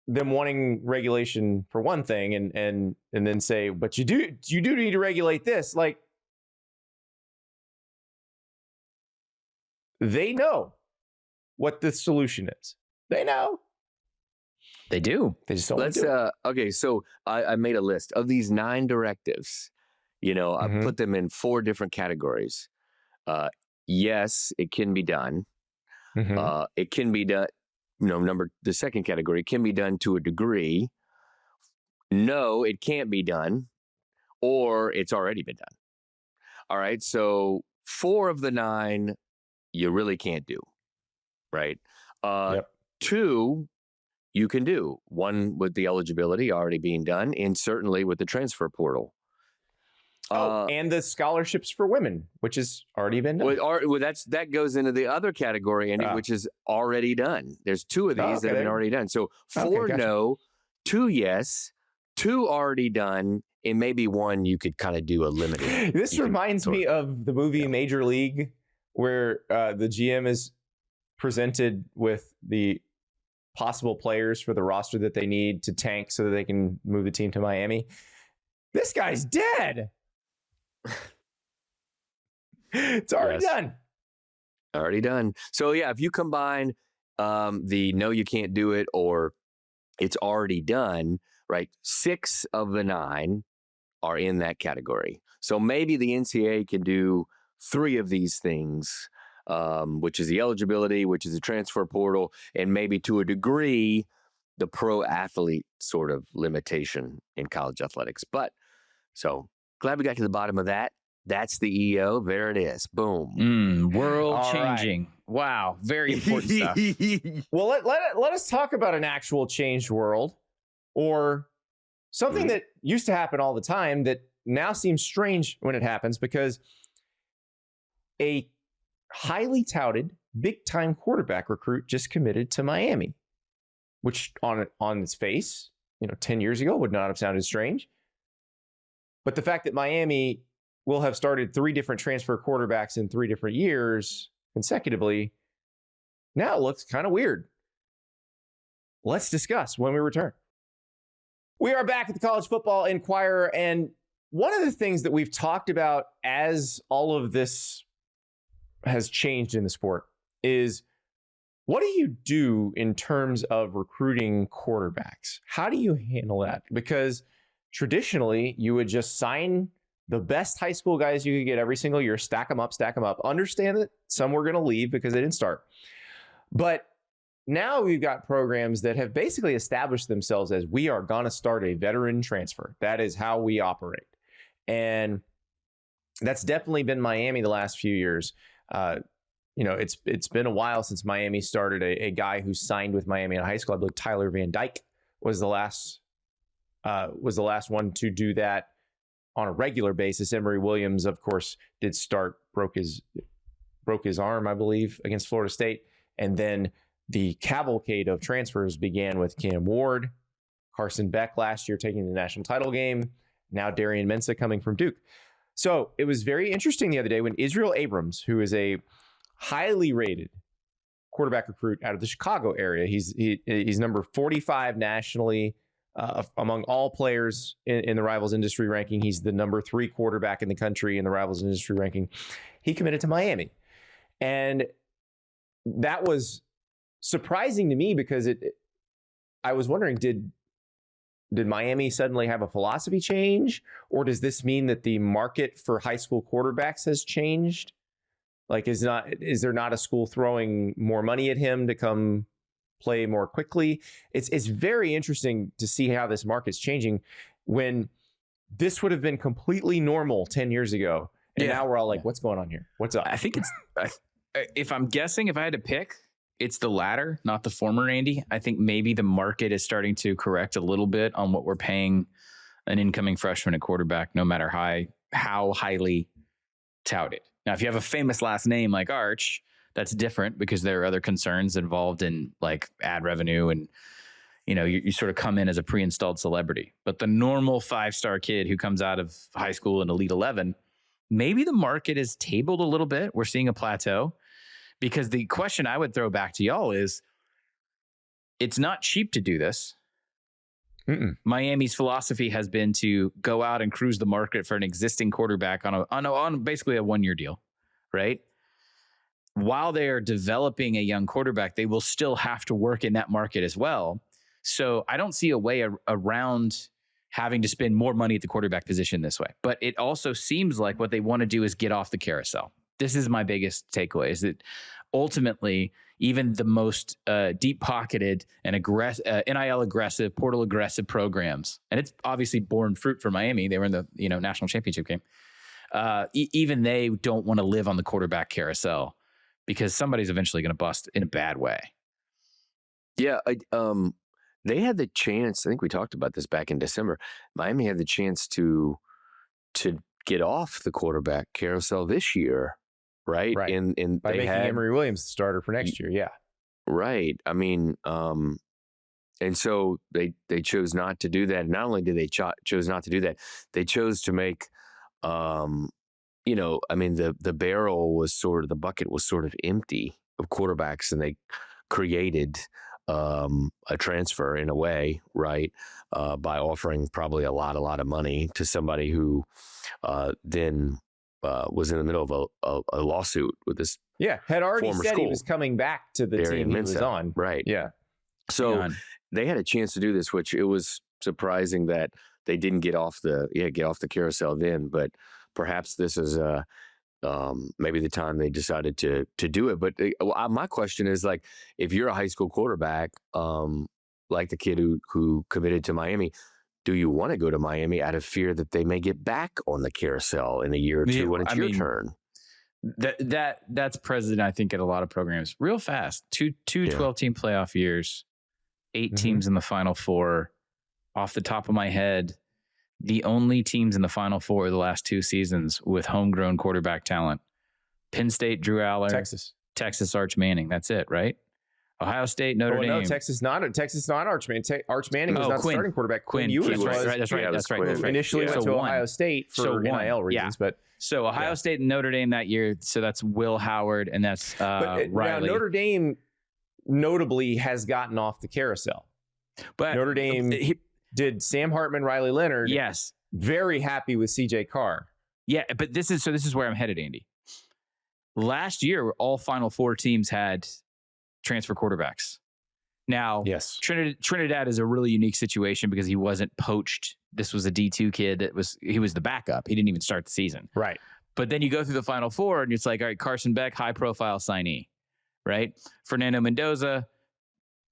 them wanting regulation for one thing and then say, but you do need to regulate this. Like, they know what the solution is. They know. They do. They just don't want to do it. Okay, so I made a list of these 9 directives. You know, I put them in 4 different categories. Yes, it can be done. It can be done. You know, the second category, it can be done to a degree. No, it can't be done, or it's already been done. All right, so 4 of the 9 you really can't do, right? 2 you can do. 1 with the eligibility already being done, and certainly with the transfer portal. And the scholarships for women, which has already been done. That goes into the other category, Andy, which is already done. There's 2 of these that have been already done. So 4 gotcha. no, 2 yes, 2 already done, and maybe 1 you could kind of do a limited. This reminds me of the movie Major League, where the GM is presented with the possible players for the roster that they need to tank so that they can move the team to Miami. This guy's dead. It's already done. Already done. So yeah, if you combine the no, you can't do it, or it's already done, right? 6 of the 9 are in that category. So maybe the NCAA can do 3 of these things, which is the eligibility, which is the transfer portal, and maybe to a degree, the pro athlete sort of limitation in college athletics. But so glad we got to the bottom of that. That's the EO. There it is. Boom. World changing. Wow. Very important stuff. Well, let us talk about an actual changed world, or something that used to happen all the time that now seems strange when it happens, because a highly touted big-time quarterback recruit just committed to Miami, which on its face, 10 years ago would not have sounded strange. But the fact that Miami will have started 3 different transfer quarterbacks in 3 different years consecutively, now it looks kind of weird. Let's discuss when we return. We are back at the College Football Enquirer, and one of the things that we've talked about as all of this has changed in the sport is, what do you do in terms of recruiting quarterbacks? How do you handle that? Because traditionally, you would just sign the best high school guys you could get every single year, stack them up. Understand that some were going to leave because they didn't start. But now we've got programs that have basically established themselves as, we are going to start a veteran transfer. That is how we operate. And that's definitely been Miami the last few years. It's been a while since Miami started a guy who signed with Miami in high school. I believe Tyler Van Dyke was the last one to do that on a regular basis. Emory Williams, of course, did start, broke his arm, I believe, against Florida State. And then the cavalcade of transfers began with Cam Ward, Carson Beck last year taking the national title game, now Darian Mensah coming from Duke. So it was very interesting the other day when Israel Abrams, who is a highly rated quarterback recruit out of the Chicago area, he's number 45 nationally among all players in the Rivals Industry ranking. He's the number 3 quarterback in the country in the Rivals Industry ranking. He committed to Miami. And that was surprising to me because I was wondering, did Miami suddenly have a philosophy change, or does this mean that the market for high school quarterbacks has changed? Like, is there not a school throwing more money at him to come play more quickly? It's very interesting to see how this market's changing when this would have been completely normal 10 years ago. And now we're all like, what's going on here? What's up? I think if I'm guessing, if I had to pick, it's the latter, not the former, Andy. I think maybe the market is starting to correct a little bit on what we're paying an incoming freshman at quarterback, no matter how highly touted. Now, if you have a famous last name like Arch, that's different because there are other concerns involved in like ad revenue, and you sort of come in as a pre-installed celebrity. But the normal 5-star kid who comes out of high school in Elite 11, maybe the market is tabled a little bit. We're seeing a plateau. Because the question I would throw back to y'all is, it's not cheap to do this. Miami's philosophy has been to go out and cruise the market for an existing quarterback on basically a 1-year deal, right? While they are developing a young quarterback, they will still have to work in that market as well. So I don't see a way around having to spend more money at the quarterback position this way. But it also seems like what they want to do is get off the carousel. This is my biggest takeaway, is that ultimately, even the most deep-pocketed and NIL aggressive, portal aggressive programs, and it's obviously borne fruit for Miami. They were in the national championship game. Even they don't want to live on the quarterback carousel because somebody's eventually going to bust in a bad way. Yeah, they had the chance. I think we talked about this back in December. Miami had the chance to get off the quarterback carousel this year. Right. And by making Emory Williams the starter for next year. Yeah. Right. I mean, and so they chose not to do that. Not only did they chose not to do that, they chose to make, the bucket was sort of empty of quarterbacks, and they created a transfer in a way, right, by offering probably a lot of money to somebody who then was in the middle of a lawsuit with this. Yeah, had already said he was coming back to the team he was on. Right. Yeah. So they had a chance to do this, which it was surprising that they didn't get off the carousel then. But perhaps this is maybe the time they decided to do it. But my question is, like, if you're a high school quarterback, like the kid who committed to Miami, do you want to go to Miami out of fear that they may get back on the carousel in a year or two when it's your turn? That's present, I think, at a lot of programs real fast. Two 12-team playoff years, 8 teams in the Final Four. Off the top of my head, the only teams in the Final Four the last 2 seasons with homegrown quarterback talent: Penn State, Drew Aller, Texas, Arch Manning. That's it, right? Ohio State, Notre Dame. No, Texas not Arch Manning. Arch Manning was not starting quarterback. Quinn Ewers was. That's right. Initially went to Ohio State for NIL reasons, but so Ohio State and Notre Dame that year. So that's Will Howard, and that's Riley. Now Notre Dame notably has gotten off the carousel. But Notre Dame, Did Sam Hartman, Riley Leonard? Yes. Very happy with CJ Carr. Yeah, but this is where I'm headed, Andy. Last year, all Final Four teams had transfer quarterbacks. Now, Yes. Trinidad is a really unique situation because he wasn't poached. This was a D2 kid he was the backup. He didn't even start the season. Right. But then you go through the Final Four and it's like, all right, Carson Beck, high profile signee, right? Fernando Mendoza,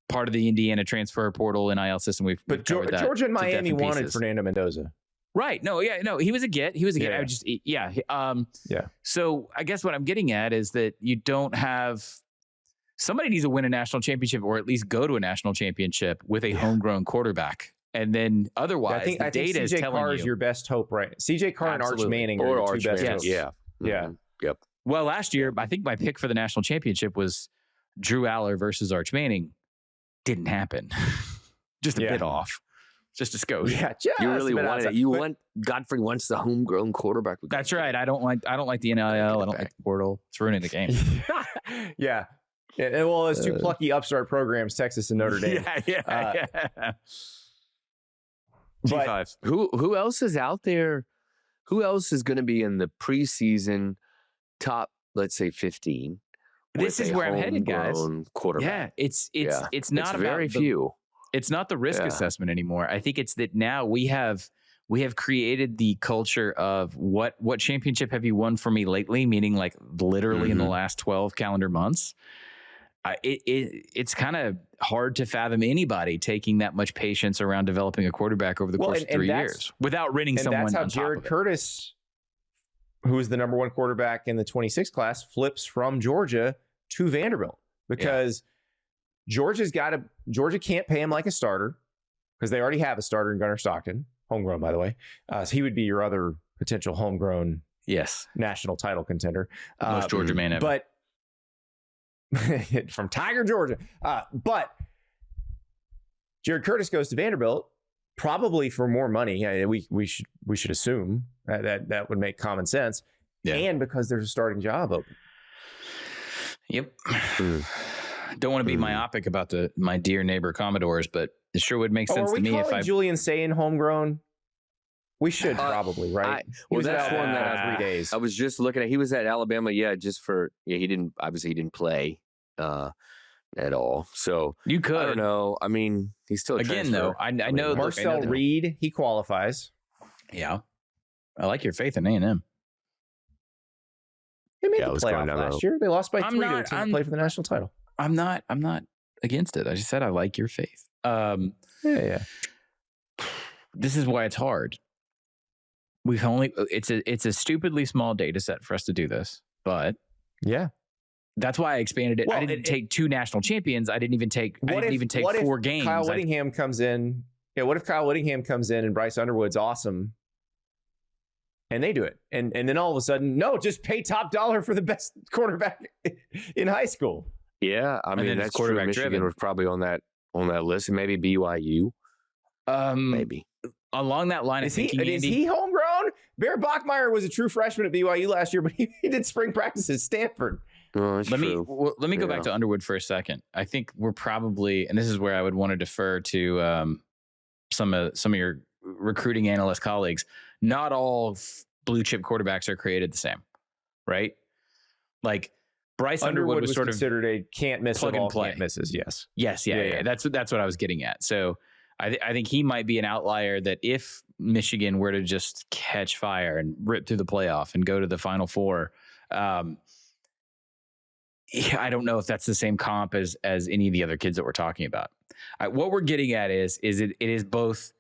part of the Indiana transfer portal NIL system. We've covered that Georgia and to death Miami in wanted pieces. Fernando Mendoza. Right. No, he was a get. Yeah. So I guess what I'm getting at is that you don't have somebody needs to win a national championship or at least go to a national championship with a homegrown quarterback. And then otherwise, I think data is CJ telling Carr you. is your best hope, right? CJ Carr and Arch Absolutely. Manning Or are your Arch two best Manning. hopes. Yeah. Yeah. Yep. Well, last year, I think my pick for the national championship was Drew Aller versus Arch Manning. Didn't happen. Just a bit off. Just a skosh. Yeah, just You really a bit want outside. it. You But- want Godfrey wants the homegrown quarterback. That's right. I don't like the NIL. I don't like the portal. It's ruining the game. yeah. And well, those two plucky upstart programs, Texas and Notre Dame. yeah. But- G5s. Who else is out there? Who else is going to be in the preseason top, let's say 15? This with is a where I'm headed, guys. homegrown quarterback. Yeah, it's not It's about very few. It's not the risk Yeah. assessment anymore. I think it's that now we have created the culture of what championship have you won for me lately? Meaning like literally in the last 12 calendar months. It's kind of hard to fathom anybody taking that much patience around developing a quarterback over the course of 3 years without winning And someone. that's how on top Jared of it. Curtis, who is the number one quarterback in the 26 class, flips from Georgia to Vanderbilt because Georgia can't pay him like a starter because they already have a starter in Gunnar Stockton, homegrown, by the way. So he would be your other potential homegrown national title contender. Most Georgia man ever. But from Tiger, Georgia. But Jared Curtis goes to Vanderbilt probably for more money. We should assume that would make common sense. Yeah. And because there's a starting job open. Yep. Don't want to be myopic about my dear neighbor Commodores, but it sure would make sense Are to we me if calling I. Julian Sayin homegrown? We should probably, right? He was that's out one that 3 days. I was just looking at. He was at Alabama. He didn't play at all. So You could. I don't know. I mean, he's still a Again, transfer. though, I know. look, I Marcel know Reed, he qualifies. Yeah. I like your faith in A&M. They made Yeah, the let's go playoff down the last road. year. They lost by I'm 3 to not- the team that I'm- played for the national title. I'm not against it. I just said I like your faith. Yeah. This is why it's hard. It's a stupidly small data set for us to do this, but Yeah. that's why I expanded it. Well, I didn't take two national champions. I didn't even take 4 games. Kyle Whittingham comes in. Yeah, what if Kyle Whittingham comes in and Bryce Underwood's awesome and they do it? And then all of a sudden, no, just pay top dollar for the best quarterback in high school. Yeah, I And then mean it's that's true. quarterback Michigan driven. was probably on that list, and maybe BYU, maybe. Along that line, Is I'm thinking, is Andy, he homegrown? Bear Bachmeier was a true freshman at BYU last year, but he did spring practice at Stanford. Oh, that's let true. me go Yeah. back to Underwood for a second. I think we're probably, and this is where I would want to defer to some of your recruiting analyst colleagues. Not all blue chip quarterbacks are created the same, right? Like Bryce Underwood was sort of considered a can't miss plug of and all play. can't misses. Yes. Yes, yeah. That's what I was getting at. So I think he might be an outlier that if Michigan were to just catch fire and rip through the playoff and go to the Final Four, I don't know if that's the same comp as any of the other kids that we're talking about. What we're getting at is it is both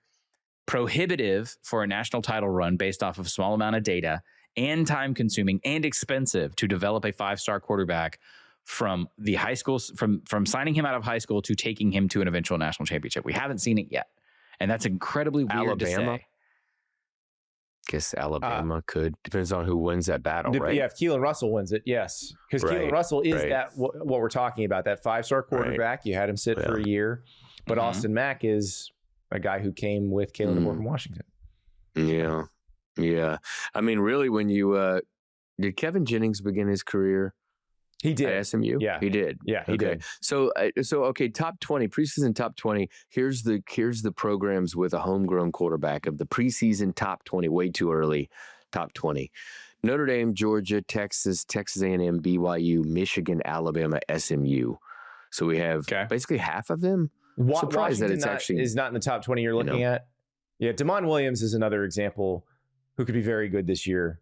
prohibitive for a national title run based off of a small amount of data and time consuming and expensive to develop a 5-star quarterback from the high school, from signing him out of high school to taking him to an eventual national championship. We haven't seen it yet. And that's incredibly weird to Alabama? say. Guess Alabama could. Depends on who wins that battle, right? Yeah, if Keelan Russell wins it, yes. Because Keelan Right, Russell is right. that what we're talking about, that 5-star quarterback. You had him sit for a year. But Mhm. Austin Mack is a guy who came with Kalen DeBoer from Washington. Yeah. Yeah. I mean, really, when you did Kevin Jennings begin his career He did. At SMU? Yeah. He did. Yeah, he did. So okay, top 20, preseason top 20. Here's the programs with a homegrown quarterback of the preseason top 20, way too early, top 20. Notre Dame, Georgia, Texas, Texas A&M, BYU, Michigan, Alabama, SMU. So we have basically half of them. Surprised that it's actually is not in the top 20 you're looking at. Yeah, Damon Williams is another example who could be very good this year.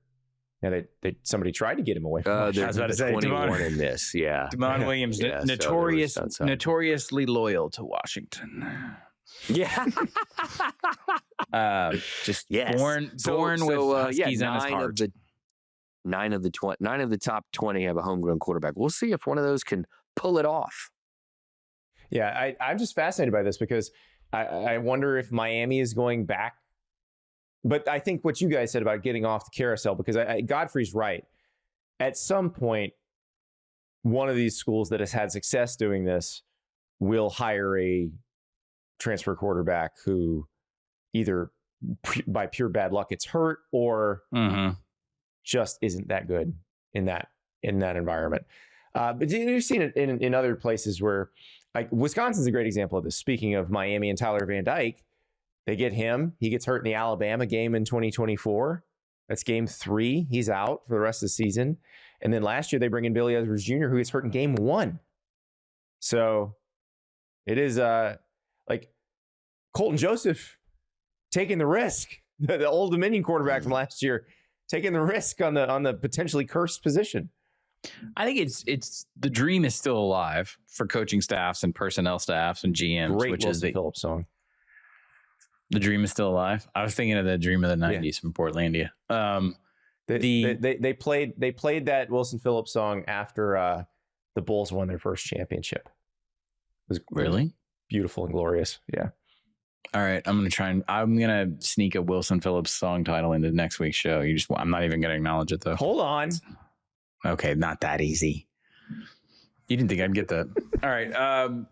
Yeah, somebody tried to get him away from us. I was about to say 21 in this. Yeah, Damon Williams, notoriously loyal to Washington. Yeah, just born with Huskies on his heart. 9 of the top 20 have a homegrown quarterback. We'll see if one of those can pull it off. Yeah, I'm just fascinated by this because I wonder if Miami is going back. But I think what you guys said about getting off the carousel, because Godfrey's right. At some point, one of these schools that has had success doing this will hire a transfer quarterback who either by pure bad luck gets hurt or just isn't that good in that environment. But you've seen it in other places where, like, Wisconsin's a great example of this. Speaking of Miami and Tyler Van Dyke, they get him. He gets hurt in the Alabama game in 2024. That's game 3. He's out for the rest of the season. And then last year they bring in Billy Edwards Jr., who gets hurt in game 1. So it is like Colton Joseph taking the risk, the Old Dominion quarterback from last year, taking the risk on the potentially cursed position. I think it's the dream is still alive for coaching staffs and personnel staffs and GMs. Great which Wilson is the Phillips song. The dream is still alive. I was thinking of the dream of the 90s from Portlandia. They played that Wilson Phillips song after the Bulls won their first championship. It was really beautiful and glorious. Yeah. All right, I'm gonna sneak a Wilson Phillips song title into next week's show. I'm not even gonna acknowledge it though. Hold on. Okay, not that easy. You didn't think I'd get that. All right.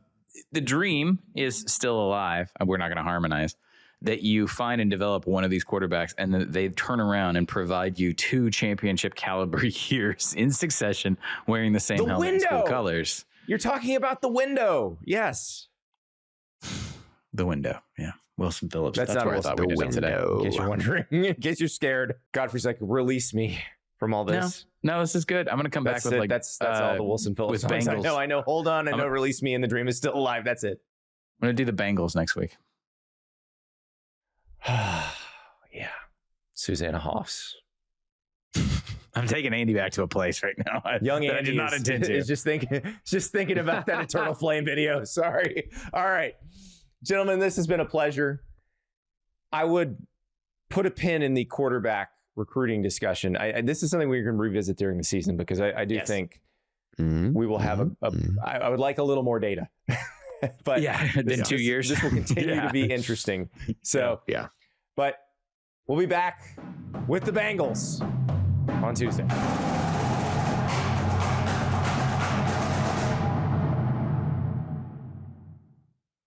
The dream is still alive. We're not going to harmonize. That you find and develop one of these quarterbacks and then they turn around and provide you 2 championship caliber years in succession wearing the same helmet and school colors. You're talking about the window. Yes. The window. Yeah. Wilson Phillips. That's not where I thought we did it today. In case you're wondering. In case you're scared. Godfrey's like, release me from all this. No, this is good. I'm going to come back with like... That's all the Wilson Phillips with Bengals. I know. Hold on. I know. Release me and the dream is still alive. That's it. I'm going to do the Bengals next week. Yeah. Susanna Hoffs. I'm taking Andy back to a place right now. Young Andy I did not intend to. Is just thinking about that Eternal Flame video. Sorry. All right. Gentlemen, this has been a pleasure. I would put a pin in the quarterback recruiting discussion. This is something we can revisit during the season because I do think we will have I would like a little more data. But in 2 years. This will continue to be interesting. So, but we'll be back with the Bengals on Tuesday.